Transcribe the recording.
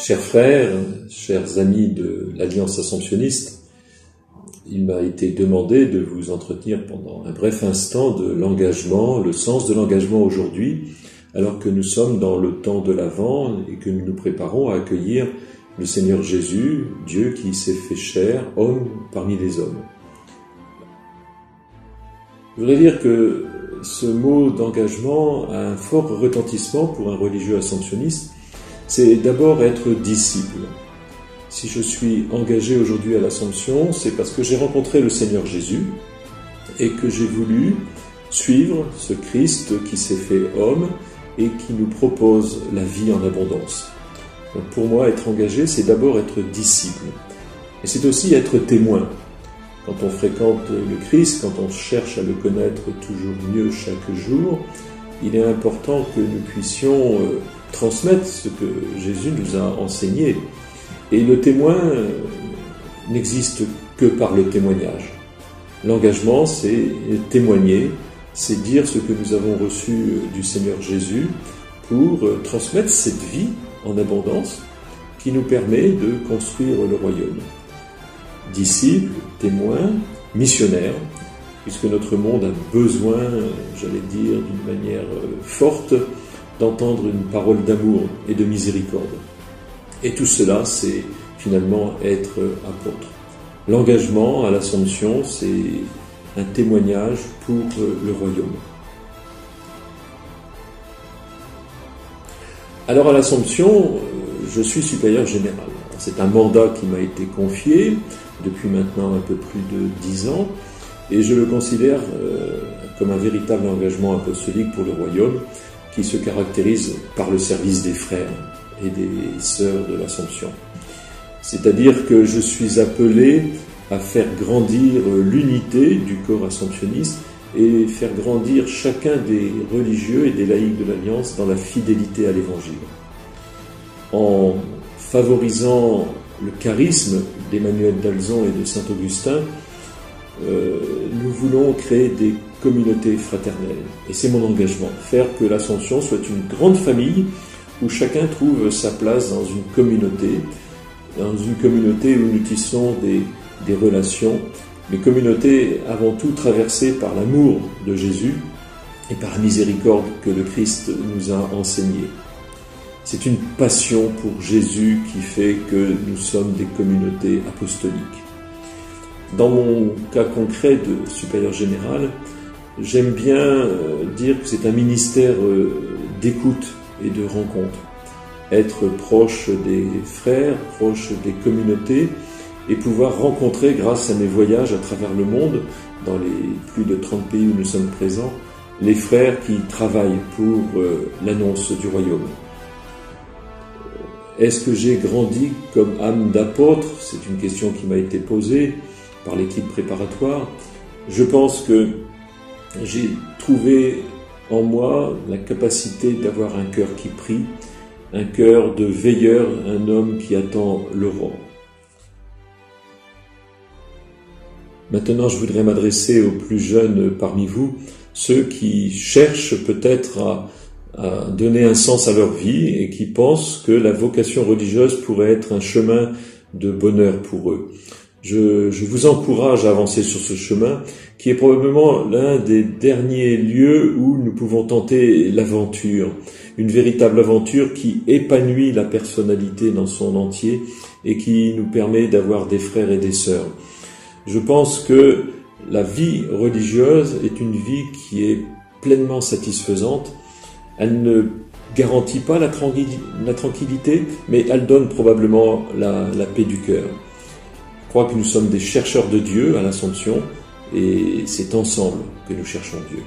Chers frères, chers amis de l'Alliance Assomptionniste, il m'a été demandé de vous entretenir pendant un bref instant de l'engagement, le sens de l'engagement aujourd'hui, alors que nous sommes dans le temps de l'Avent et que nous nous préparons à accueillir le Seigneur Jésus, Dieu qui s'est fait chair, homme parmi les hommes. Je voudrais dire que ce mot d'engagement a un fort retentissement pour un religieux assomptionniste. C'est d'abord être disciple. Si je suis engagé aujourd'hui à l'Assomption, c'est parce que j'ai rencontré le Seigneur Jésus et que j'ai voulu suivre ce Christ qui s'est fait homme et qui nous propose la vie en abondance. Donc pour moi, être engagé, c'est d'abord être disciple. Et c'est aussi être témoin. Quand on fréquente le Christ, quand on cherche à le connaître toujours mieux chaque jour, il est important que nous puissions transmettre ce que Jésus nous a enseigné. Et le témoin n'existe que par le témoignage. L'engagement, c'est témoigner, c'est dire ce que nous avons reçu du Seigneur Jésus pour transmettre cette vie en abondance qui nous permet de construire le royaume. Disciples, témoins, missionnaires, puisque notre monde a besoin, j'allais dire d'une manière forte, d'entendre une parole d'amour et de miséricorde. Et tout cela, c'est finalement être apôtre. L'engagement à l'Assomption, c'est un témoignage pour le royaume. Alors à l'Assomption, je suis supérieur général. C'est un mandat qui m'a été confié depuis maintenant un peu plus de 10 ans, et je le considère comme un véritable engagement apostolique pour le royaume, qui se caractérise par le service des frères et des sœurs de l'Assomption. C'est-à-dire que je suis appelé à faire grandir l'unité du corps assomptionniste et faire grandir chacun des religieux et des laïcs de l'Alliance dans la fidélité à l'Évangile. En favorisant le charisme d'Emmanuel d'Alzon et de Saint-Augustin, nous voulons créer des communautés fraternelles. Et c'est mon engagement, faire que l'Assomption soit une grande famille où chacun trouve sa place dans une communauté où nous tissons des relations, mais communautés avant tout traversées par l'amour de Jésus et par la miséricorde que le Christ nous a enseignée. C'est une passion pour Jésus qui fait que nous sommes des communautés apostoliques. Dans mon cas concret de supérieur général, j'aime bien dire que c'est un ministère d'écoute et de rencontre. Être proche des frères, proche des communautés et pouvoir rencontrer, grâce à mes voyages à travers le monde, dans les plus de 30 pays où nous sommes présents, les frères qui travaillent pour l'annonce du royaume. Est-ce que j'ai grandi comme âme d'apôtre? C'est une question qui m'a été posée par l'équipe préparatoire. Je pense que j'ai trouvé en moi la capacité d'avoir un cœur qui prie, un cœur de veilleur, un homme qui attend l'aurore. Maintenant, je voudrais m'adresser aux plus jeunes parmi vous, ceux qui cherchent peut-être à donner un sens à leur vie et qui pensent que la vocation religieuse pourrait être un chemin de bonheur pour eux. Je vous encourage à avancer sur ce chemin qui est probablement l'un des derniers lieux où nous pouvons tenter l'aventure, une véritable aventure qui épanouit la personnalité dans son entier et qui nous permet d'avoir des frères et des sœurs. Je pense que la vie religieuse est une vie qui est pleinement satisfaisante. Elle ne garantit pas la tranquillité, mais elle donne probablement la paix du cœur. Je crois que nous sommes des chercheurs de Dieu à l'Assomption et c'est ensemble que nous cherchons Dieu.